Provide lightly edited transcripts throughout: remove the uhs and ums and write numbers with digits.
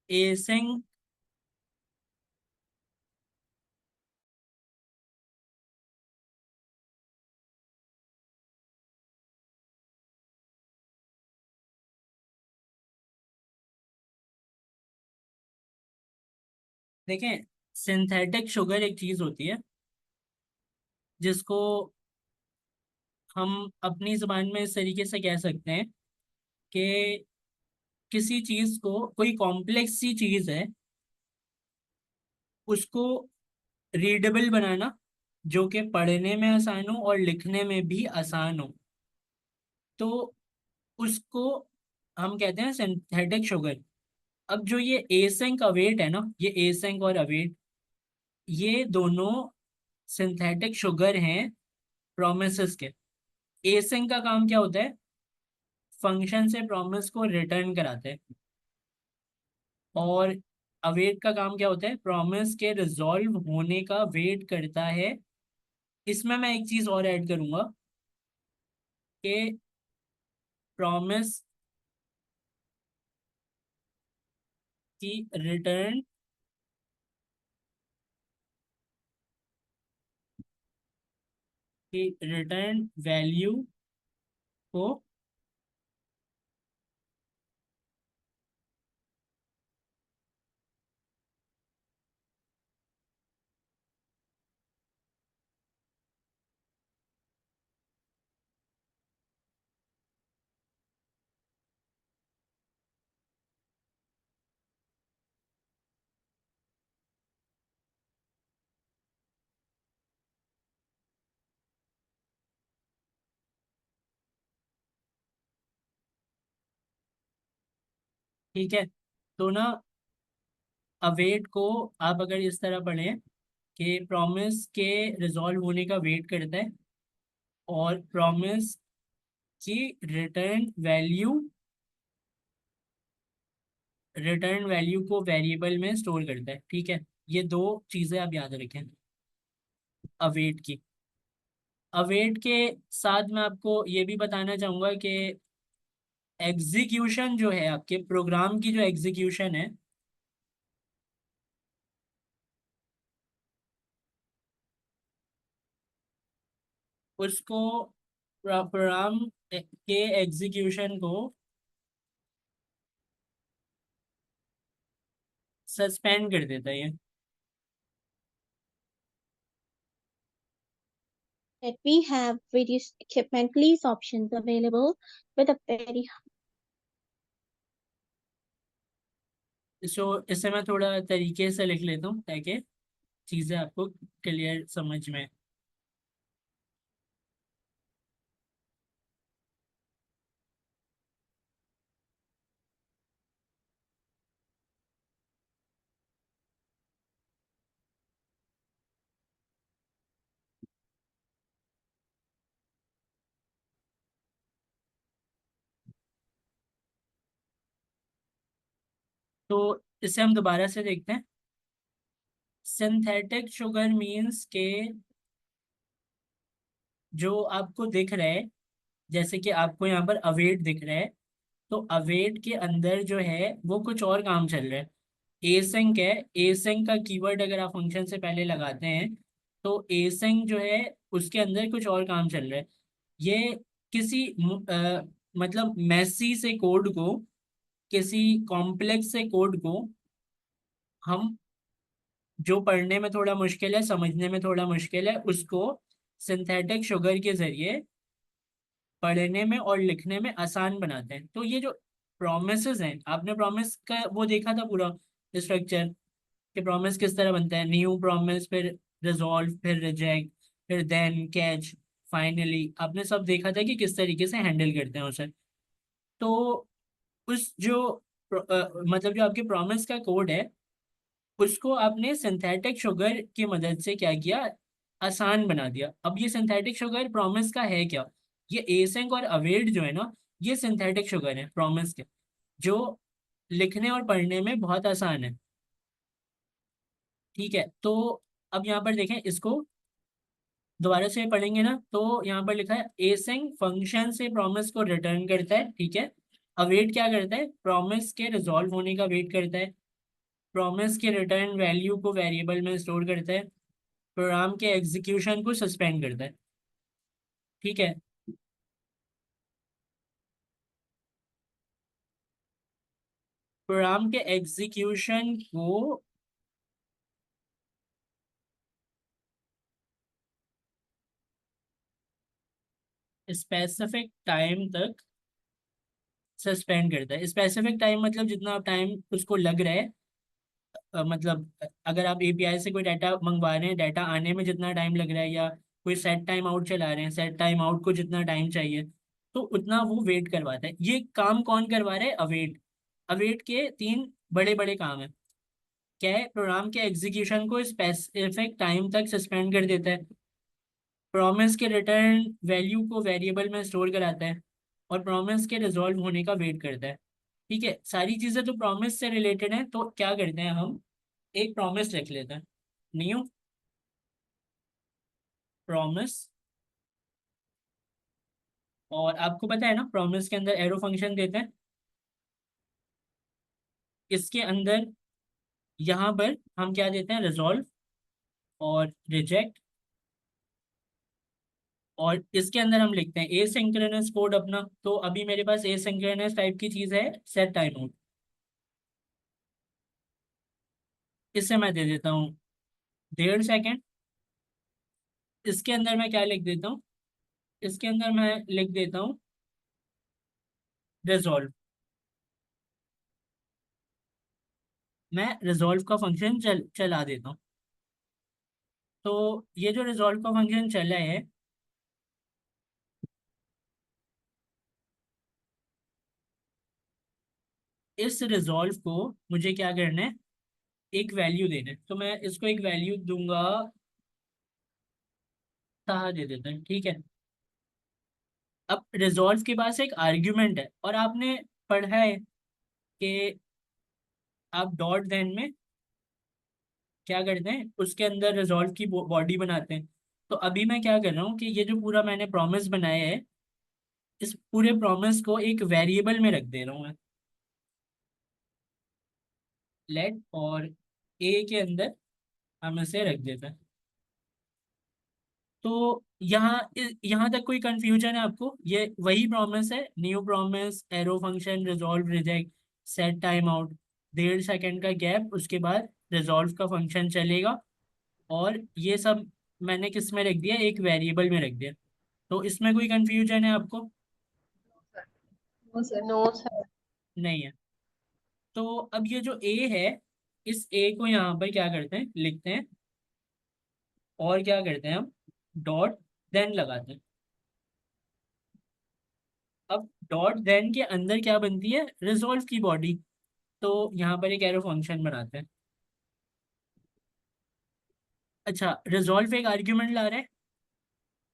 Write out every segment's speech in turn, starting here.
एसिंग देखें, synthetic sugar एक चीज होती है जिसको हम अपनी जुबान में इस तरीके से कह सकते हैं कि किसी चीज को, कोई कॉम्प्लेक्स सी चीज है, उसको रीडेबल बनाना, जो कि पढ़ने में आसान हो और लिखने में भी आसान हो, तो उसको हम कहते हैं सिंथेटिक शुगर। अब जो ये एसिंक अवेट है ना, ये एसिंक और अवेट, ये दोनों सिंथेटिक शुगर हैं प्रोमिसेस के। एसिंक का काम क्या होता है? फंक्शन से प्रॉमिस को रिटर्न कराते हैं। और अवेट का काम क्या होता है? प्रॉमिस के रिजॉल्व होने का वेट करता है। इसमें मैं एक चीज और ऐड करूंगा कि प्रॉमिस की रिटर्न की रिटर्न वैल्यू को, ठीक है? तो ना, अवेट को आप अगर इस तरह पढ़ें कि प्रॉमिस के रिजॉल्व होने का वेट करता है और प्रॉमिस की रिटर्न वैल्यू को वेरिएबल में स्टोर करता है। ठीक है? ये दो चीजें आप याद रखें अवेट की। अवेट के साथ मैं आपको ये भी बताना चाहूंगा कि एग्जीक्यूशन जो है, आपके प्रोग्राम की जो एग्जीक्यूशन है, उसको प्रोग्राम के एग्जीक्यूशन को सस्पेंड कर देता है ये। That we have various equipment lease options available with a very इसे मैं थोड़ा तरीके से लिख लेता हूँ ताकि चीज़ें आपको क्लियर समझ में आए। तो इसे हम दोबारा से देखते हैं। सिंथेटिक शुगर मीन्स के जो आपको दिख रहा है, जैसे कि आपको यहाँ पर अवेट दिख रहा है, तो अवेट के अंदर जो है वो कुछ और काम चल रहा है। एसिंक है, एसिंक का कीवर्ड अगर आप फंक्शन से पहले लगाते हैं तो एसिंक जो है उसके अंदर कुछ और काम चल रहा है। ये किसी मतलब मैसी से कोड को, किसी कॉम्प्लेक्स से कोड को हम, जो पढ़ने में थोड़ा मुश्किल है, समझने में थोड़ा मुश्किल है, उसको सिंथेटिक शुगर के जरिए पढ़ने में और लिखने में आसान बनाते हैं। तो ये जो प्रोमिसेस हैं, आपने प्रॉमिस का वो देखा था पूरा स्ट्रक्चर, कि प्रॉमिस किस तरह बनता है। न्यू प्रॉमिस, फिर रिजॉल्व, फिर रिजेक्ट, फिर देन कैच, फाइनली। आपने सब देखा था कि किस तरीके से हैंडल करते हैं उसे। तो उस जो मतलब जो आपके प्रॉमिस का कोड है, उसको आपने सिंथेटिक शुगर की मदद से क्या किया? आसान बना दिया। अब ये सिंथेटिक शुगर प्रॉमिस का है क्या? ये एसेंक और अवेट जो है ना, ये सिंथेटिक शुगर है प्रॉमिस के, जो लिखने और पढ़ने में बहुत आसान है। ठीक है? तो अब यहाँ पर देखें इसको, दोबारा से पढ़ेंगे ना, तो यहाँ पर लिखा है एसेंक फंक्शन से प्रॉमिस को रिटर्न करता है। ठीक है? अवेट क्या करता है? प्रॉमिस के रिजॉल्व होने का वेट करता है। प्रॉमिस के रिटर्न वैल्यू को वेरिएबल में स्टोर करता है, प्रोग्राम के एग्जीक्यूशन को सस्पेंड करता है। ठीक है। प्रोग्राम के एग्जीक्यूशन को स्पेसिफिक टाइम तक सस्पेंड करता है। स्पेसिफिक टाइम मतलब जितना टाइम उसको लग रहा है, मतलब अगर आप एपीआई से कोई डाटा मंगवा रहे हैं, डाटा आने में जितना टाइम लग रहा है, या कोई सेट टाइम आउट चला रहे हैं, सेट टाइम आउट को जितना टाइम चाहिए, तो उतना वो वेट करवाता है। ये काम कौन करवा रहा है? अवेट। अवेट के तीन बड़े बड़े काम है। क्या है? प्रोग्राम के एग्जीक्यूशन को स्पेसिफिक टाइम तक सस्पेंड कर देता है, प्रॉमिस के रिटर्न वैल्यू को वेरिएबल में स्टोर कराता है, और प्रॉमिस के रिजॉल्व होने का वेट करता है। ठीक है, सारी चीजें तो प्रॉमिस से रिलेटेड हैं, तो क्या करते हैं हम, एक प्रॉमिस लिख लेते हैं। New promise. और आपको पता है ना, प्रॉमिस के अंदर एरो फंक्शन देते हैं। इसके अंदर यहाँ पर हम क्या देते हैं, रिजॉल्व और रिजेक्ट। और इसके अंदर हम लिखते हैं एसिंक्रोनस कोड अपना। तो अभी मेरे पास एसिंक्रोनस टाइप की चीज है, सेट टाइम आउट। इससे मैं दे देता हूँ 1.5 सेकेंड। इसके अंदर मैं क्या लिख देता हूँ, इसके अंदर मैं लिख देता हूँ रिजॉल्व। मैं रिजॉल्व का फंक्शन चला देता हूँ। तो ये जो रिजॉल्व का फंक्शन चला है, इस रिजॉल्व को मुझे क्या करना है, एक वैल्यू देना है। तो मैं इसको एक वैल्यू दूंगा, ताहा दे देते हैं। ठीक है। अब रिजॉल्व के पास एक आर्ग्यूमेंट है, और आपने पढ़ा है कि आप डॉट देन में क्या करते हैं, उसके अंदर रिजॉल्व की बॉडी बनाते हैं। तो अभी मैं क्या कर रहा हूँ कि ये जो पूरा मैंने प्रॉमिस बनाया है, इस पूरे प्रॉमिस को एक वेरिएबल में रख दे रहा हूँ मैं। लेट, और ए के अंदर हम इसे रख देते हैं। तो यहाँ तक कोई कंफ्यूजन है आपको? ये वही प्रॉमिस है, new promise, arrow function, resolve, reject, set time out, 1.5 second का गैप, उसके बाद रिजॉल्व का फंक्शन चलेगा। और ये सब मैंने किस में रख दिया, एक वेरिएबल में रख दिया। तो इसमें कोई कंफ्यूजन है आपको? No sir. No sir. नहीं है। तो अब ये जो ए है, इस ए को यहाँ पर क्या करते हैं, लिखते हैं, और क्या करते हैं हम, डॉट देन लगाते हैं। अब डॉट देन के अंदर क्या बनती है, रिजॉल्व की बॉडी। तो यहाँ पर एक एरो फंक्शन बनाते हैं। अच्छा, रिजॉल्व एक आर्ग्यूमेंट ला रहे हैं,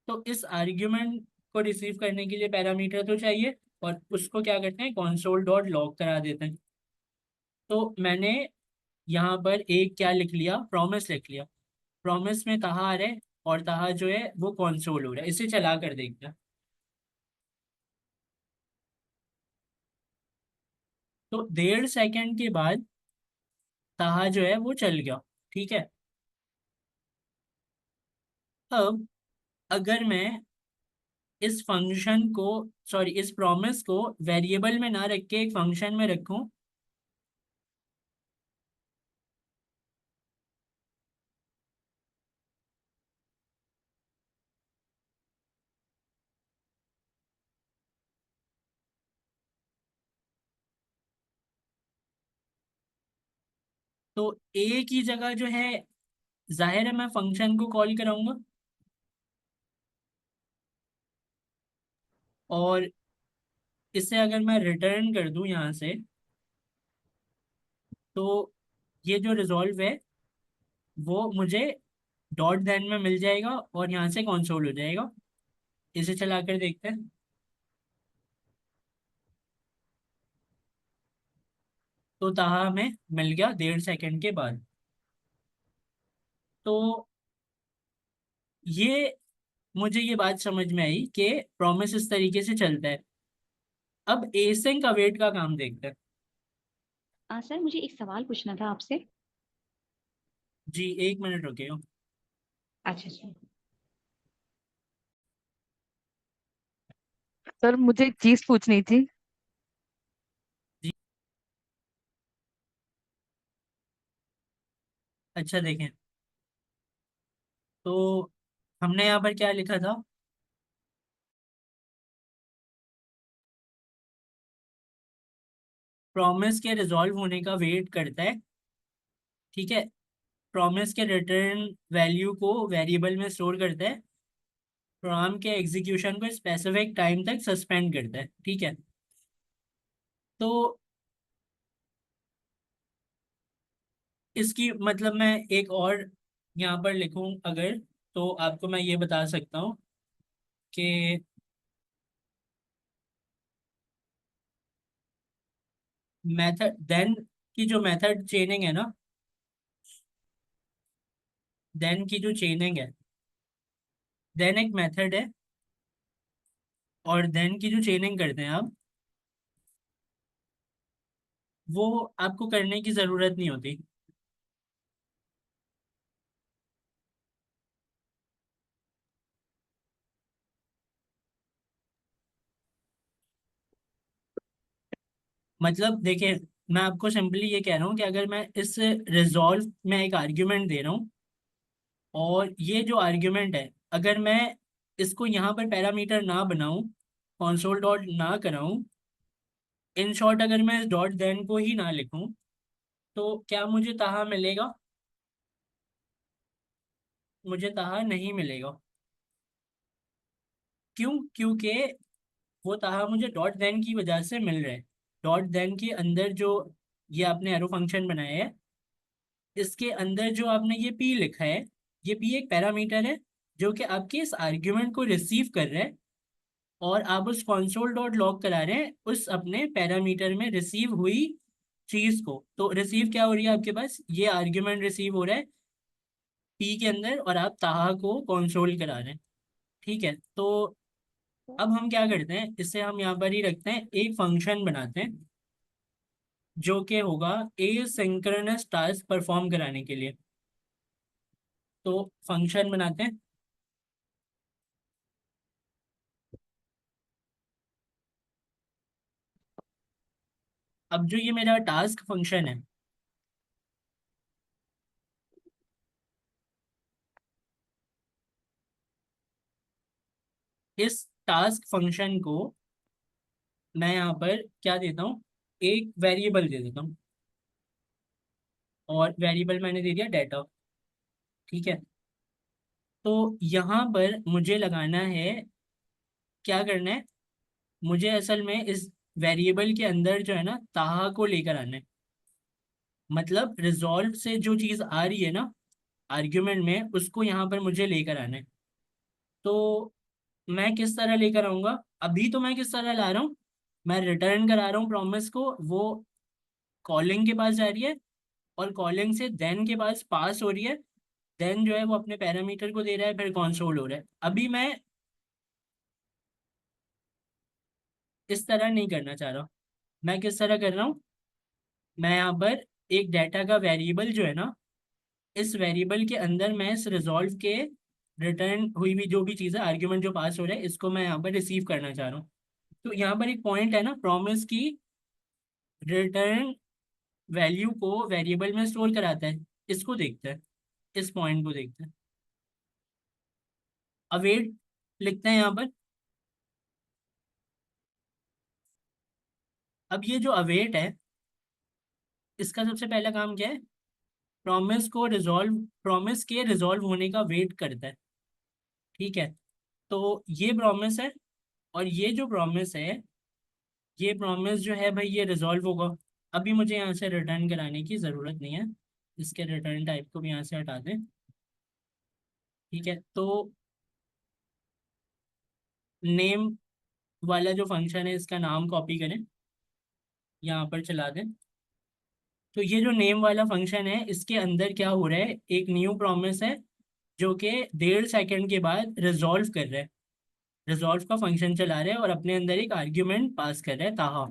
तो इस आर्ग्यूमेंट को रिसीव करने के लिए पैरामीटर तो चाहिए, और उसको क्या करते हैं, कॉन्सोल डॉट लॉग करा देते हैं। तो मैंने यहाँ पर एक क्या लिख लिया, प्रॉमिस लिख लिया। प्रॉमिस में कहा आ रहा है, और कहा जो है वो कॉन्सोल हो रहा है। इसे चला कर देखते हैं। तो 1.5 सेकेंड के बाद कहा जो है वो चल गया। ठीक है। अब अगर मैं इस फंक्शन को, सॉरी, इस प्रॉमिस को वेरिएबल में ना रख के एक फंक्शन में रखूं, तो ए की जगह जो है, जाहिर है मैं फंक्शन को कॉल कराऊंगा, और इसे अगर मैं रिटर्न कर दूं यहाँ से, तो ये जो रिजॉल्व है वो मुझे डॉट देन में मिल जाएगा, और यहाँ से कंसोल हो जाएगा। इसे चला कर देखते हैं। तो ताहा हमें मिल गया 1.5 सेकेंड के बाद। तो ये, मुझे ये बात समझ में आई कि प्रॉमिस इस तरीके से चलता है। अब एसिंक अवेट का काम देखते हैं। सर मुझे एक सवाल पूछना था आपसे। जी, 1 मिनट रुके हो। अच्छा अच्छा। सर मुझे एक चीज पूछनी थी। जी, अच्छा देखें, तो हमने यहाँ पर क्या लिखा था? प्रॉमिस के रिजॉल्व होने का वेट करता है, ठीक है। प्रॉमिस के रिटर्न वैल्यू को वेरिएबल में स्टोर करता है, प्रोग्राम के एग्जीक्यूशन को स्पेसिफिक टाइम तक सस्पेंड करता है, ठीक है। तो इसकी मतलब मैं एक और यहाँ पर लिखूं अगर, तो आपको मैं ये बता सकता हूँ कि मेथड देन की जो मेथड चेनिंग है ना, देन की जो चेनिंग है, देन एक मेथड है, और देन की जो चेनिंग करते हैं आप, वो आपको करने की ज़रूरत नहीं होती। मतलब देखिए, मैं आपको सिंपली ये कह रहा हूँ कि अगर मैं इस रिजॉल्व में एक आर्ग्यूमेंट दे रहा हूँ, और ये जो आर्ग्यूमेंट है, अगर मैं इसको यहाँ पर पैरामीटर ना बनाऊं, कंसोल डॉट ना कराऊं, इन शॉर्ट अगर मैं इस डॉट देन को ही ना लिखूं, तो क्या मुझे ताहा मिलेगा? मुझे ताहा नहीं मिलेगा। क्यों? क्योंकि वो ताहा मुझे डॉट देन की वजह से मिल रहा है। डॉट देन के अंदर जो ये आपने एरो फंक्शन बनाया है, इसके अंदर जो आपने ये पी लिखा है, ये पी एक पैरामीटर है जो कि आपके इस आर्ग्यूमेंट को रिसीव कर रहा है, और आप उस कंसोल डॉट लॉग करा रहे हैं उस अपने पैरामीटर में रिसीव हुई चीज को। तो रिसीव क्या हो रही है आपके पास? ये आर्ग्यूमेंट रिसीव हो रहा है पी के अंदर, और आप ताहा को कंसोल करा रहे हैं, ठीक है। तो अब हम क्या करते हैं, इसे हम यहाँ पर ही रखते हैं, एक फंक्शन बनाते हैं जो कि होगा ए सिंक्रोनस टास्क परफॉर्म कराने के लिए। तो फंक्शन बनाते हैं। अब जो ये मेरा टास्क फंक्शन है, इस टास्क फंक्शन को मैं यहाँ पर क्या देता हूँ, एक वेरिएबल दे देता हूँ, और वेरिएबल मैंने दे दिया डाटा, ठीक है। तो यहाँ पर मुझे लगाना है, क्या करना है, मुझे असल में इस वेरिएबल के अंदर जो है ना ताहा को लेकर आना है। मतलब रिजॉल्व से जो चीज़ आ रही है ना आर्ग्यूमेंट में, उसको यहाँ पर मुझे लेकर आना है। तो मैं किस तरह लेकर आऊँगा? अभी तो मैं किस तरह ला रहा हूँ, मैं रिटर्न करा रहा हूँ प्रॉमिस को, वो कॉलिंग के पास जा रही है, और कॉलिंग से देन के पास पास हो रही है। देन जो है वो अपने पैरामीटर को दे रहा है, फिर कंसोल हो रहा है। अभी मैं इस तरह नहीं करना चाह रहा। मैं किस तरह कर रहा हूँ, मैं यहाँ पर एक डाटा का वेरिएबल जो है ना, इस वेरिएबल के अंदर मैं इस रिजॉल्व के रिटर्न हुई हुई जो भी चीज़ है, आर्ग्यूमेंट जो पास हो रहा है, इसको मैं यहाँ पर रिसीव करना चाह रहा हूँ। तो यहाँ पर एक पॉइंट है ना, प्रॉमिस की रिटर्न वैल्यू को वेरिएबल में स्टोर कराता है, इसको देखते हैं, इस पॉइंट को देखते हैं। अवेट लिखते हैं यहाँ पर। अब ये जो अवेट है, इसका सबसे पहला काम क्या है? प्रॉमिस को रिजॉल्व, प्रॉमिस के रिजॉल्व होने का वेट करता है, ठीक है। तो ये प्रॉमिस है, और ये जो प्रॉमिस है, ये प्रॉमिस जो है भाई ये रिजॉल्व होगा। अभी मुझे यहाँ से रिटर्न कराने की ज़रूरत नहीं है, इसके रिटर्न टाइप को भी यहाँ से हटा दें, ठीक है। तो नेम वाला जो फंक्शन है, इसका नाम कॉपी करें, यहाँ पर चला दें। तो ये जो नेम वाला फंक्शन है, इसके अंदर क्या हो रहा है, एक न्यू प्रॉमिस है जो कि 1.5 सेकंड के बाद रिजॉल्व कर रहा है, रिजॉल्व का फंक्शन चला रहा है, और अपने अंदर एक आर्ग्यूमेंट पास कर रहा है ताहा,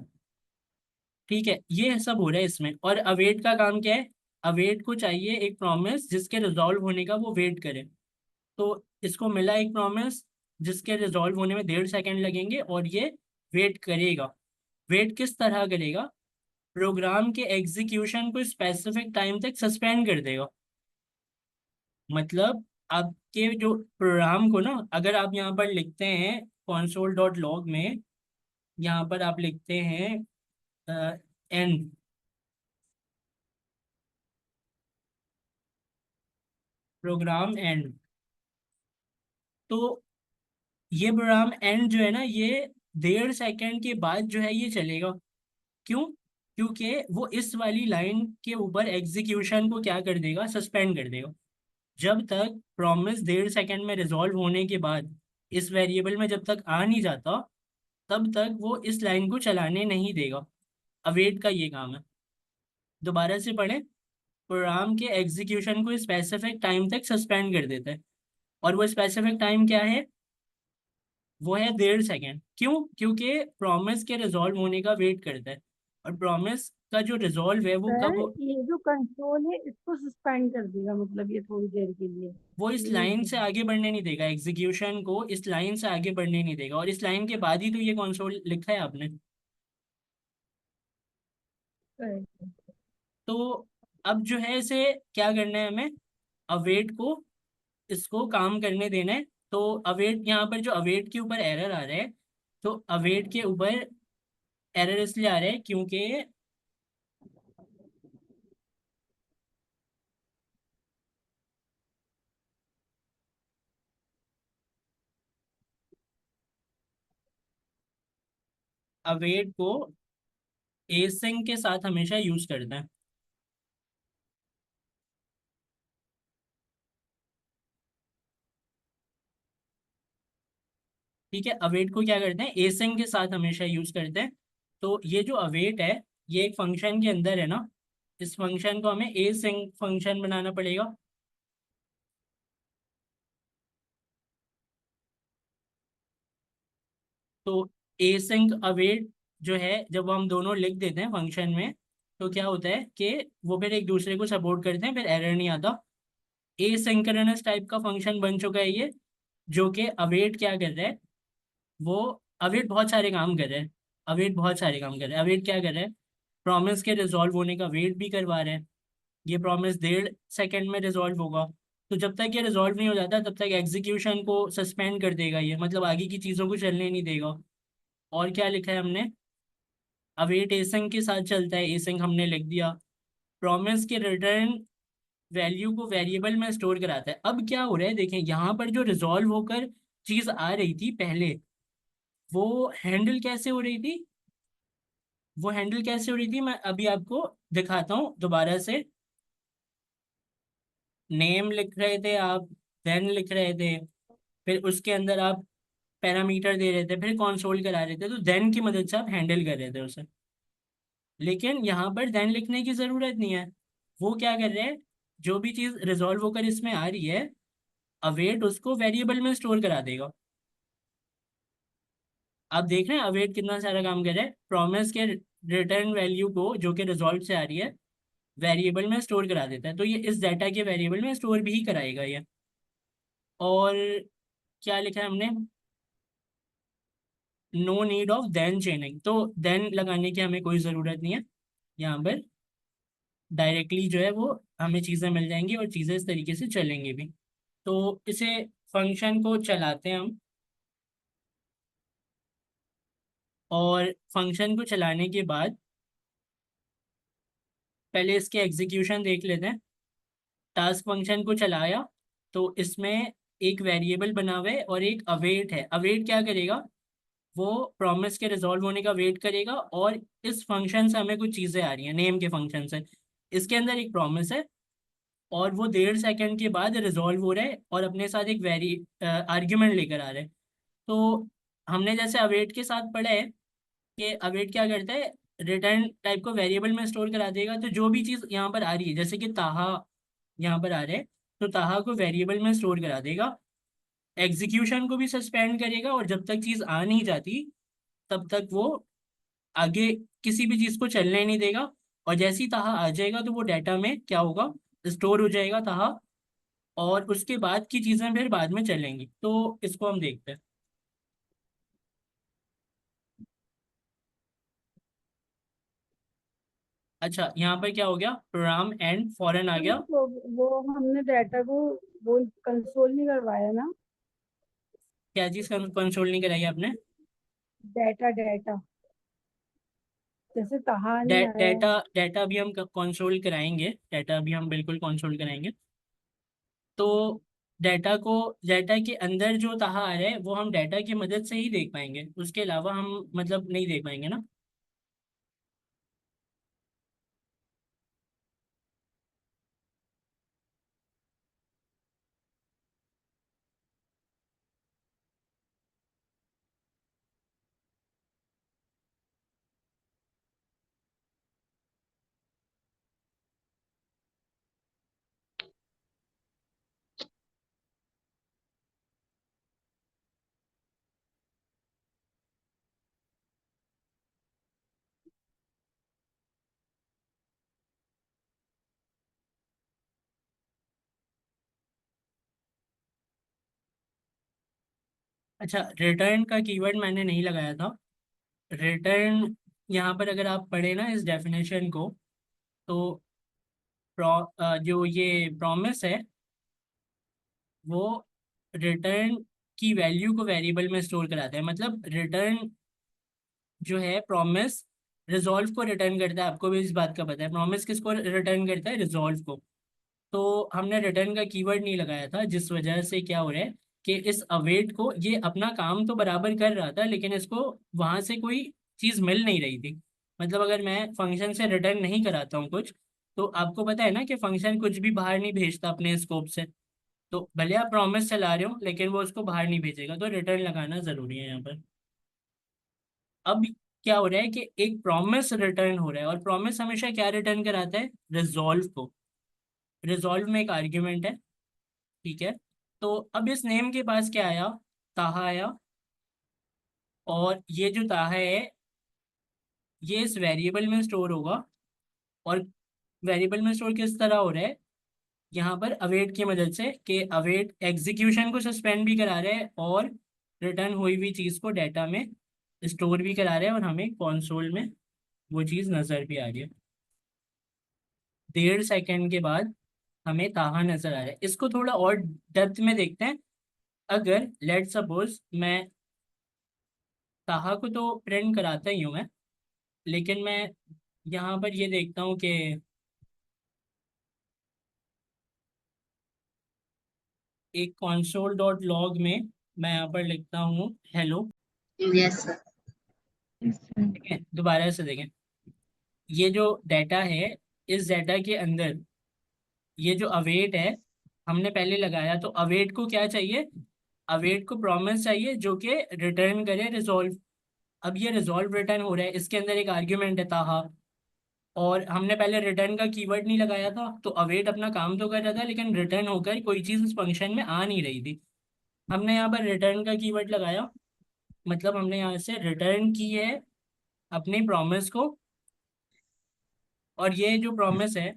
ठीक है, ये सब हो रहा है इसमें। और अवेट का काम क्या है? अवेट को चाहिए एक प्रॉमिस जिसके रिजॉल्व होने का वो वेट करे। तो इसको मिला एक प्रॉमिस जिसके रिजॉल्व होने में 1.5 सेकंड लगेंगे, और ये वेट करेगा। वेट किस तरह करेगा? प्रोग्राम के एग्जीक्यूशन को स्पेसिफिक टाइम तक सस्पेंड कर देगा। मतलब आपके जो प्रोग्राम को ना, अगर आप यहाँ पर लिखते हैं console.log में, यहाँ पर आप लिखते हैं एंड, प्रोग्राम एंड, तो ये प्रोग्राम एंड जो है ना, ये 1.5 सेकंड के बाद जो है ये चलेगा। क्यों? क्योंकि वो इस वाली लाइन के ऊपर एग्जीक्यूशन को क्या कर देगा? सस्पेंड कर देगा। जब तक प्रॉमिस 1.5 सेकंड में रिजॉल्व होने के बाद इस वेरिएबल में जब तक आ नहीं जाता, तब तक वो इस लाइन को चलाने नहीं देगा। अवेट का ये काम है। दोबारा से पढ़ें। प्रोग्राम के एग्जीक्यूशन को स्पेसिफिक टाइम तक सस्पेंड कर देता है, और वो स्पेसिफिक टाइम क्या है? वो है 1.5 सेकंड। क्यों? क्योंकि प्रॉमिस के रिजॉल्व होने का वेट करता है, और प्रॉमिस का जो रिजॉल्व है वो कब सर ये जो कंट्रोल है इसको सस्पेंड कर देगा, मतलब ये थोड़ी देर के लिए। वो इस ये लाइन नहीं से आगे बढ़ने नहीं देगा, एग्जीक्यूशन को इस लाइन से आगे बढ़ने नहीं देगा। और इस लाइन के बाद ही तो ये कंसोल लिखा है आपने। सर। तो अब जो है इसे क्या करना है हमें? अवेट को इसको काम करने देना है। तो अवेट, यहाँ पर जो अवेट के ऊपर एरर आ रहा है, तो अवेट के ऊपर एरर इसलिए आ रहा है क्योंकि अवेट को एसिंग के साथ हमेशा यूज करते हैं। ठीक है, अवेट को क्या करते हैं? एसिंग के साथ हमेशा यूज करते हैं। तो ये जो अवेट है, ये एक फंक्शन के अंदर है ना, इस फंक्शन को हमें एसिंग फंक्शन बनाना पड़ेगा। तो एसिंक अवेट जो है, जब हम दोनों लिख देते हैं फंक्शन में, तो क्या होता है कि वो फिर एक दूसरे को सपोर्ट करते हैं, फिर एरर नहीं आता। एसिंक्रोनस टाइप का फंक्शन बन चुका है ये, जो कि अवेट क्या कर रहा है? वो अवेट बहुत सारे काम कर रहे हैं। अवेट बहुत सारे काम कर रहे हैं। अवेट क्या कर रहा है? प्रॉमिस के रिजॉल्व होने का वेट भी करवा रहे हैं। ये प्रॉमिस 1.5 सेकंड में रिजॉल्व होगा, तो जब तक ये रिजॉल्व नहीं हो जाता तब तक एग्जीक्यूशन को सस्पेंड कर देगा ये, मतलब आगे की चीज़ों को चलने नहीं देगा। और क्या लिखा है हमने? अवेट एसिंग के साथ चलता है, एसिंग हमने लिख दिया। प्रॉमिस के रिटर्न वैल्यू को वेरिएबल में स्टोर कराता है। अब क्या हो रहा है देखें, यहाँ पर जो रिजॉल्व होकर चीज़ आ रही थी पहले, वो हैंडल कैसे हो रही थी? वो हैंडल कैसे हो रही थी मैं अभी आपको दिखाता हूँ दोबारा से। नेम लिख रहे थे आप, देन लिख रहे थे, फिर उसके अंदर आप पैरामीटर दे रहे थे, फिर कंसोल करा रहे थे, तो देन की मदद से आप हैंडल कर रहे थे उसे। लेकिन यहाँ पर देन लिखने की ज़रूरत नहीं है। वो क्या कर रहे हैं? जो भी चीज़ रिजॉल्व होकर इसमें आ रही है, अवेट उसको वेरिएबल में स्टोर करा देगा। आप देख रहे हैं अवेट कितना सारा काम कर रहा है। प्रॉमिस के रिटर्न वैल्यू को, जो कि रिजॉल्व से आ रही है, वेरिएबल में स्टोर करा देता है। तो ये इस डाटा के वेरिएबल में स्टोर भी कराएगा ये। और क्या लिखा है हमने? No need of then chaining, तो देन लगाने की हमें कोई ज़रूरत नहीं है। यहाँ पर डायरेक्टली जो है वो हमें चीज़ें मिल जाएंगी, और चीज़ें इस तरीके से चलेंगी भी। तो इसे फंक्शन को चलाते हैं हम, और फंक्शन को चलाने के बाद पहले इसके एग्जीक्यूशन देख लेते हैं। टास्क फंक्शन को चलाया, तो इसमें एक वेरिएबल बना हुआ है और एक अवेट है। अवेट क्या करेगा? वो प्रॉमिस के रिजॉल्व होने का वेट करेगा, और इस फंक्शन से हमें कुछ चीज़ें आ रही हैं, नेम के फंक्शन से। इसके अंदर एक प्रॉमिस है, और वो 1.5 सेकंड के बाद रिजॉल्व हो रहा है, और अपने साथ एक वेरी आर्ग्यूमेंट लेकर आ रहा है। तो हमने जैसे अवेट के साथ पढ़ा है कि अवेट क्या करता है? रिटर्न टाइप को वेरिएबल में स्टोर करा देगा। तो जो भी चीज़ यहाँ पर आ रही है, जैसे कि ताहा यहाँ पर आ रहे हैं, तो ताहा को वेरिएबल में स्टोर करा देगा, एग्जीक्यूशन को भी सस्पेंड करेगा, और जब तक चीज़ आ नहीं जाती तब तक वो आगे किसी भी चीज को चलने ही नहीं देगा, और जैसे ही ताहा आ जाएगा तो वो डाटा में क्या होगा, स्टोर हो जाएगा ताहा, और उसके बाद की चीजें फिर बाद में चलेंगी। तो इसको हम देखते हैं। अच्छा, यहाँ पर क्या हो गया, प्रोग्राम एंड फॉरन आ गया। तो वो हमने डाटा को वो कंसोल नहीं करवाया ना। क्या चीज कंसोल नहीं कराई आपने? डाटा डाटा जैसे तहा नहीं आया। डाटा डाटा भी हम कंसोल कराएंगे, डाटा भी हम बिल्कुल कंसोल कराएंगे। तो डाटा के अंदर जो ताहा आ रहा है वो हम डाटा की मदद से ही देख पाएंगे, उसके अलावा हम मतलब नहीं देख पाएंगे ना। अच्छा, रिटर्न का कीवर्ड मैंने नहीं लगाया था। रिटर्न, यहाँ पर अगर आप पढ़े ना इस डेफिनेशन को, तो जो ये प्रॉमिस है वो रिटर्न की वैल्यू को वेरिएबल में स्टोर कराता है। मतलब रिटर्न जो है प्रॉमिस रिजॉल्व को रिटर्न करता है, आपको भी इस बात का पता है। प्रॉमिस किसको रिटर्न करता है, रिजॉल्व को। तो हमने रिटर्न का कीवर्ड नहीं लगाया था, जिस वजह से क्या हो रहा है कि इस अवेट को, ये अपना काम तो बराबर कर रहा था लेकिन इसको वहां से कोई चीज मिल नहीं रही थी। मतलब अगर मैं फंक्शन से रिटर्न नहीं कराता हूँ कुछ, तो आपको पता है ना कि फंक्शन कुछ भी बाहर नहीं भेजता अपने स्कोप से। तो भले आप प्रॉमिस चला रहे हो लेकिन वो उसको बाहर नहीं भेजेगा, तो रिटर्न लगाना जरूरी है यहाँ पर। अब क्या हो रहा है कि एक प्रॉमिस रिटर्न हो रहा है, और प्रॉमिस हमेशा क्या रिटर्न कराता है, रिजॉल्व को। रिजॉल्व में एक आर्ग्यूमेंट है, ठीक है। तो अब इस नेम के पास क्या आया, ताहा आया, और ये जो ताहा है ये इस वेरिएबल में स्टोर होगा। और वेरिएबल में स्टोर किस तरह हो रहा है, यहाँ पर अवेट की मदद से, कि अवेट एग्जीक्यूशन को सस्पेंड भी करा रहा है और रिटर्न हुई हुई चीज़ को डाटा में स्टोर भी करा रहा है, और हमें कंसोल में वो चीज़ नज़र भी आ रही है। 1.5 सेकंड के बाद हमें ताहा नज़र आ रहा है। इसको थोड़ा और डेप्थ में देखते हैं। अगर लेट सपोज मैं ताहा को तो प्रिंट कराता ही हूँ मैं, लेकिन मैं यहाँ पर ये देखता हूँ कि एक console डॉट लॉग में मैं यहाँ पर लिखता हूँ हेलो। Yes sir. ठीक है, दोबारा से देखें। ये जो डाटा है, इस डाटा के अंदर ये जो अवेट है हमने पहले लगाया, तो अवेट को क्या चाहिए, अवेट को प्रॉमिस चाहिए जो कि रिटर्न करे रिजॉल्व। अब ये रिजॉल्व रिटर्न हो रहा है, इसके अंदर एक आर्ग्यूमेंट है ताहा, और हमने पहले रिटर्न का कीवर्ड नहीं लगाया था, तो अवेट अपना काम तो कर रहा था लेकिन रिटर्न होकर कोई चीज़ उस फंक्शन में आ नहीं रही थी। हमने यहाँ पर रिटर्न का कीवर्ड लगाया, मतलब हमने यहाँ से रिटर्न की है अपने प्रॉमिस को। और ये जो प्रॉमिस है,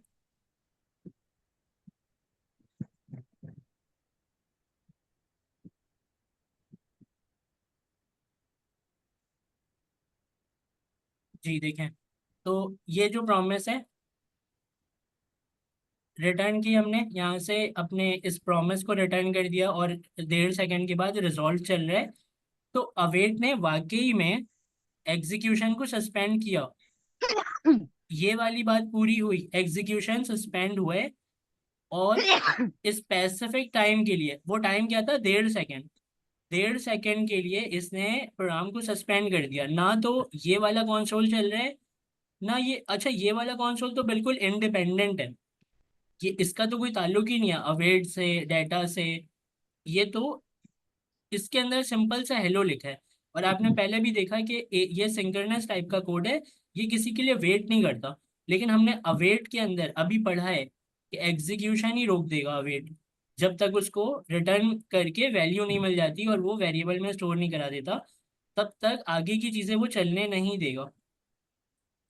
जी देखें, तो ये जो प्रॉमिस है रिटर्न की, हमने यहाँ से अपने इस प्रॉमिस को रिटर्न कर दिया, और 1.5 सेकंड के बाद रिजॉल्व चल रहा है। तो अवेट ने वाकई में एग्जीक्यूशन को सस्पेंड किया। ये वाली बात पूरी हुई, एग्जीक्यूशन सस्पेंड हुए, और स्पेसिफिक टाइम के लिए, वो टाइम क्या था, 1.5 सेकंड। 1.5 सेकंड के लिए इसने प्रोग्राम को सस्पेंड कर दिया। ना तो ये वाला कंसोल चल रहा है, ना ये, अच्छा ये वाला कंसोल तो बिल्कुल इंडिपेंडेंट है, ये इसका तो कोई ताल्लुक ही नहीं है अवेट से, डाटा से। ये तो इसके अंदर सिंपल सा हेलो लिखा है। और आपने पहले भी देखा कि ये सिंक्रोनस टाइप का कोड है, ये किसी के लिए वेट नहीं करता। लेकिन हमने अवेट के अंदर अभी पढ़ा है कि एग्जीक्यूशन ही रोक देगा अवेट, जब तक उसको रिटर्न करके वैल्यू नहीं मिल जाती और वो वेरिएबल में स्टोर नहीं करा देता, तब तक आगे की चीज़ें वो चलने नहीं देगा।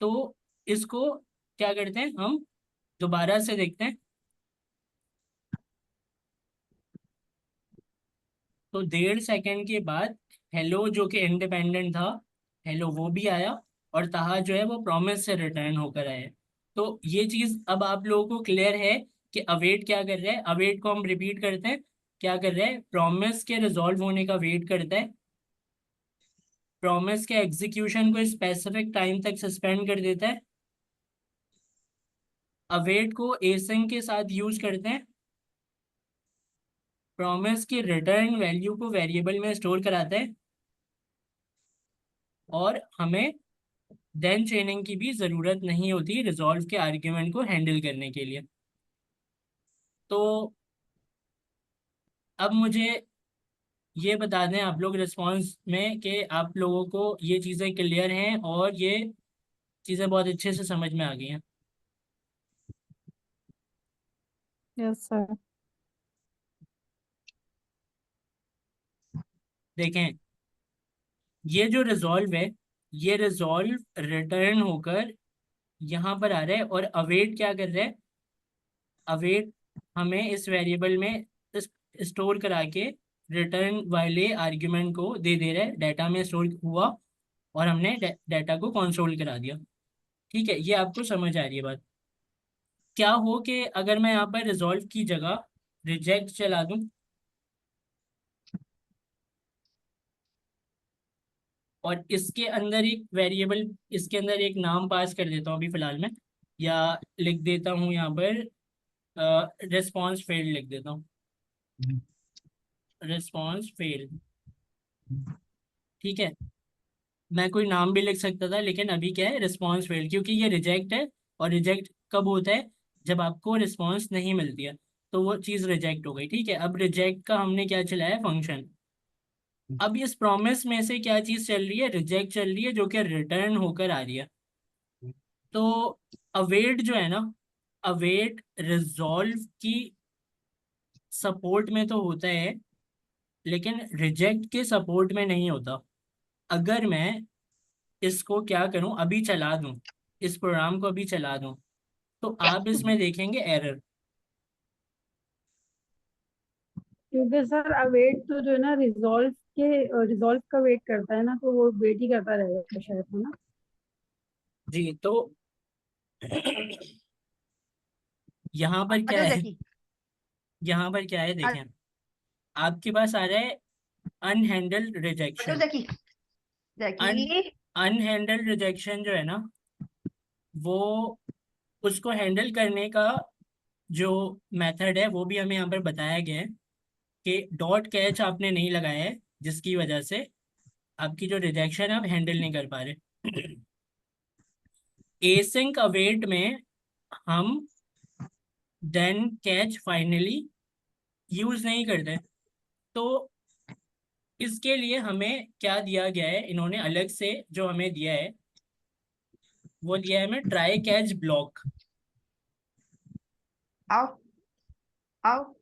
तो इसको क्या करते हैं, हम दोबारा से देखते हैं। तो 1.5 सेकंड के बाद हेलो जो कि इंडिपेंडेंट था, हेलो वो भी आया, और ताहा जो है वो प्रॉमिस से रिटर्न होकर आया। तो ये चीज अब आप लोगों को क्लियर है कि अवेट क्या कर रहा है। अवेट को हम रिपीट करते हैं, क्या कर रहा है, प्रॉमिस के रिजॉल्व होने का वेट करता है, प्रॉमिस के एग्जीक्यूशन को स्पेसिफिक टाइम तक सस्पेंड कर देता है, अवेट को एसिंग के साथ यूज करते हैं, प्रॉमिस की रिटर्न वैल्यू को वेरिएबल में स्टोर कराता है, और हमें देन चेनिंग की भी ज़रूरत नहीं होती रिजॉल्व के आर्ग्यूमेंट को हैंडल करने के लिए। तो अब मुझे ये बता दें आप लोग रिस्पांस में कि आप लोगों को ये चीज़ें क्लियर हैं और ये चीज़ें बहुत अच्छे से समझ में आ गई हैं। Yes sir. देखें, ये जो रिजॉल्व है, ये रिजॉल्व रिटर्न होकर यहाँ पर आ रहा है, और अवेट क्या कर रहा है, अवेट हमें इस वेरिएबल में स्टोर करा के रिटर्न वाले आर्ग्यूमेंट को दे रहा है, डाटा में स्टोर हुआ और हमने डाटा को कंसोल करा दिया। ठीक है, ये आपको समझ आ रही है बात। क्या हो कि अगर मैं यहाँ पर रिजॉल्व की जगह रिजेक्ट चला दूं, और इसके अंदर एक वेरिएबल, इसके अंदर एक नाम पास कर देता हूँ अभी फिलहाल में, या लिख देता हूँ यहाँ पर रिस्पॉन्स फेल्ड लिख देता हूँ, रिस्पॉन्स फेल्ड। ठीक है, मैं कोई नाम भी लिख सकता था, लेकिन अभी क्या है, रिस्पॉन्स फेल्ड, क्योंकि ये रिजेक्ट है, और रिजेक्ट कब होता है, जब आपको रिस्पॉन्स नहीं मिलती है, तो वो चीज़ रिजेक्ट हो गई। ठीक है, अब रिजेक्ट का हमने क्या चलाया, फंक्शन। अब इस प्रॉमिस में से क्या चीज़ चल रही है, रिजेक्ट चल रही है, जो कि रिटर्न होकर आ रही है। तो अवेट जो है ना, अवेट रिजॉल्व की सपोर्ट में तो होता है, लेकिन रिजेक्ट के सपोर्ट में नहीं होता। अगर मैं इसको क्या करूं, अभी चला दूं, इस प्रोग्राम को अभी चला दूं, तो आप इसमें देखेंगे एरर। क्योंकि सर अवेट तो जो है ना रिजॉल्व का वेट करता है ना, तो वो वेट ही करता रहेगा शायद, है ना। जी, तो यहाँ पर क्या है, यहाँ पर क्या है, देखें, आपके पास आ रहा है अनहैंडल्ड रिजेक्शन। अन अनहैंडल्ड रिजेक्शन जो है ना, वो उसको हैंडल करने का जो मेथड है वो भी हमें यहाँ पर बताया गया है, कि डॉट कैच आपने नहीं लगाया है, जिसकी वजह से आपकी जो रिजेक्शन है आप हैंडल नहीं कर पा रहे। एसिंक अवेट में हम देन कैच फाइनली यूज नहीं करते। तो इसके लिए हमें क्या दिया गया है, इन्होंने अलग से जो हमें दिया है, वो दिया है हमें ट्राई कैच ब्लॉक। आओ आओ।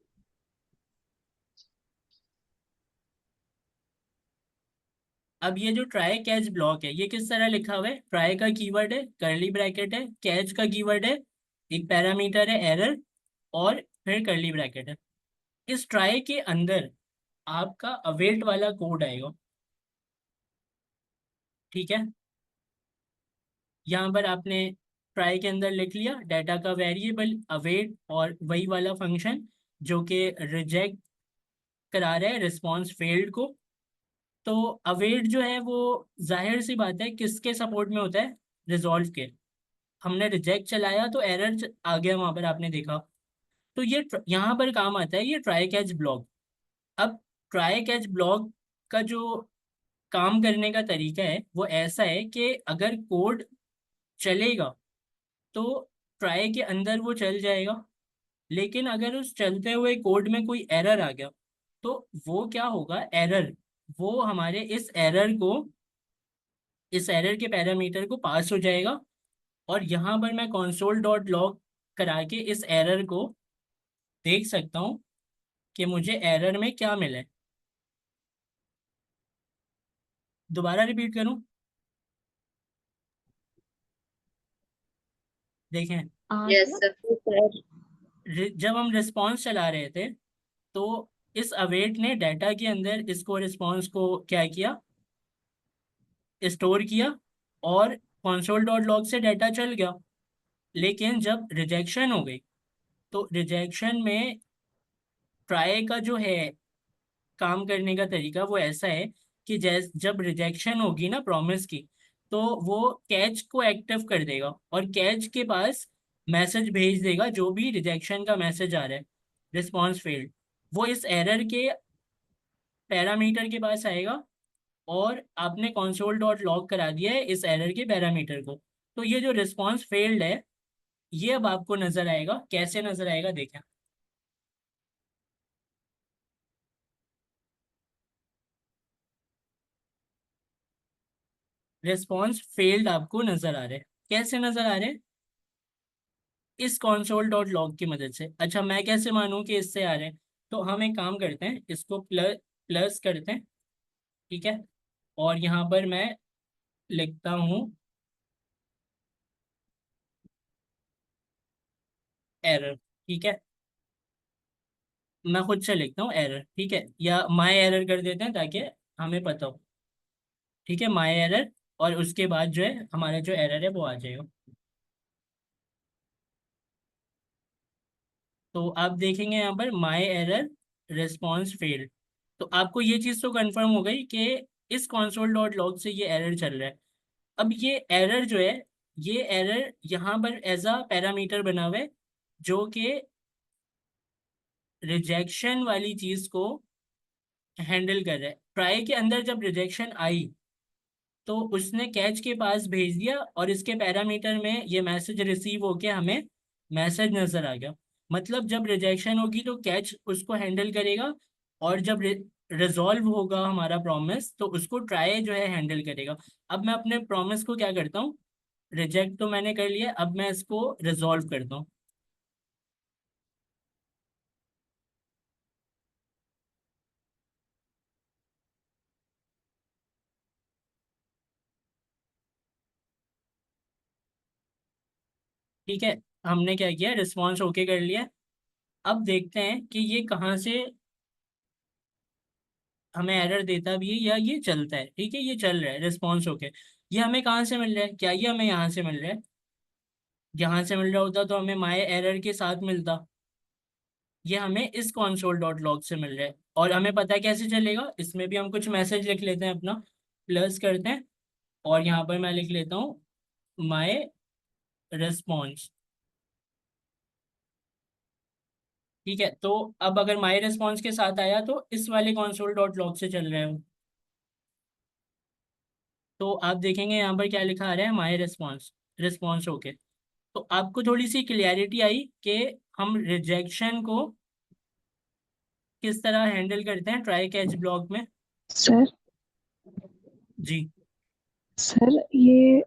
अब ये जो ट्राई कैच ब्लॉक है, ये किस तरह लिखा हुआ है, ट्राई का कीवर्ड है, कर्ली ब्रैकेट है, कैच का कीवर्ड है, एक पैरामीटर है एरर, और फिर कर्ली ब्रैकेट है। इस ट्राई के अंदर आपका अवेट वाला कोड आएगा। ठीक है, यहाँ पर आपने ट्राई के अंदर लिख लिया डाटा का वेरिएबल अवेट, और वही वाला फंक्शन जो कि रिजेक्ट करा रहा है रिस्पॉन्स फेल्ड को। तो अवेट जो है वो जाहिर सी बात है किसके सपोर्ट में होता है, रिजॉल्व के। हमने रिजेक्ट चलाया तो एरर आ गया वहां पर, आपने देखा। तो ये यहाँ पर काम आता है ये ट्राई कैच ब्लॉक। अब ट्राई कैच ब्लॉक का जो काम करने का तरीका है वो ऐसा है कि अगर कोड चलेगा तो ट्राई के अंदर वो चल जाएगा, लेकिन अगर उस चलते हुए कोड में कोई एरर आ गया, तो वो क्या होगा, एरर, वो हमारे इस एरर के पैरामीटर को पास हो जाएगा, और यहाँ पर मैं console डॉट लॉग करा के इस एरर को देख सकता हूँ कि मुझे एरर में क्या मिला है। दोबारा रिपीट करूँ, देखें, Yes, मतलब sir. जब हम रिस्पॉन्स चला रहे थे तो इस अवेट ने डाटा के अंदर इसको रिस्पॉन्स को क्या किया, स्टोर किया, और कंसोल डॉट लॉग से डाटा चल गया। लेकिन जब रिजेक्शन हो गई तो रिजेक्शन में ट्राई का जो है काम करने का तरीका वो ऐसा है कि जब रिजेक्शन होगी ना प्रॉमिस की, तो वो कैच को एक्टिव कर देगा और कैच के पास मैसेज भेज देगा, जो भी रिजेक्शन का मैसेज आ रहा है, रिस्पॉन्स फेल्ड, वो इस एरर के पैरामीटर के पास आएगा और आपने कंसोल डॉट लॉग करा दिया है इस एरर के पैरामीटर को। तो ये जो रिस्पॉन्स फेल्ड है ये अब आपको नजर आएगा। कैसे नजर आएगा देखें, रिस्पॉन्स फेल्ड आपको नजर आ रहे हैं। कैसे नजर आ रहे हैं, इस कंसोल डॉट लॉग की मदद से। अच्छा, मैं कैसे मानूं कि इससे आ रहे हैं, तो हम एक काम करते हैं, इसको प्लस प्लस करते हैं, ठीक है, और यहाँ पर मैं लिखता हूँ एरर, ठीक है, मैं खुद से लिखता हूँ एरर, ठीक है, या माई एरर कर देते हैं ताकि हमें पता हो, ठीक है, माई एरर, और उसके बाद जो है हमारा जो एरर है वो आ जाएगा। तो आप देखेंगे यहाँ पर माई एरर रिस्पॉन्स फेल्ड। तो आपको ये चीज़ तो कंफर्म हो गई कि इस कंसोल डॉट लॉग से ये एरर चल रहा है। अब ये एरर जो है, ये एरर यहाँ पर एज अ पैरामीटर बना हुआ है जो कि रिजेक्शन वाली चीज़ को हैंडल कर रहा है। ट्राई के अंदर जब रिजेक्शन आई तो उसने कैच के पास भेज दिया और इसके पैरामीटर में ये मैसेज रिसीव होके हमें मैसेज नजर आ गया। मतलब जब रिजेक्शन होगी तो कैच उसको हैंडल करेगा, और जब रिजॉल्व होगा हमारा प्रॉमिस तो उसको ट्राई जो है हैंडल करेगा। अब मैं अपने प्रॉमिस को क्या करता हूँ, रिजेक्ट तो मैंने कर लिया, अब मैं इसको रिजॉल्व करता हूँ। ठीक है, हमने क्या किया, रिस्पॉन्स ओके कर लिया। अब देखते हैं कि ये कहाँ से हमें एरर देता भी है या ये चलता है। ठीक है, ये चल रहा है रिस्पॉन्स ओके। ये हमें कहाँ से मिल रहा है, क्या ये हमें यहाँ से मिल रहा है? यहाँ से मिल रहा होता तो हमें माई एरर के साथ मिलता। ये हमें इस console डॉट लॉग से मिल रहा है, और हमें पता है कैसे चलेगा, इसमें भी हम कुछ मैसेज लिख लेते हैं, अपना प्लस करते हैं, और यहाँ पर मैं लिख लेता हूँ माई रिस्पॉन्स। ठीक है, तो अब अगर माई रिस्पॉन्स के साथ आया तो इस वाले console डॉट लॉग से चल रहा है वो। तो आप देखेंगे यहाँ पर क्या लिखा आ रहा है, माई रिस्पॉन्स, रिस्पॉन्स ओके। तो आपको थोड़ी सी क्लियरिटी आई कि हम रिजेक्शन को किस तरह हैंडल करते हैं ट्राई कैच ब्लॉक में। सर जी, सर ये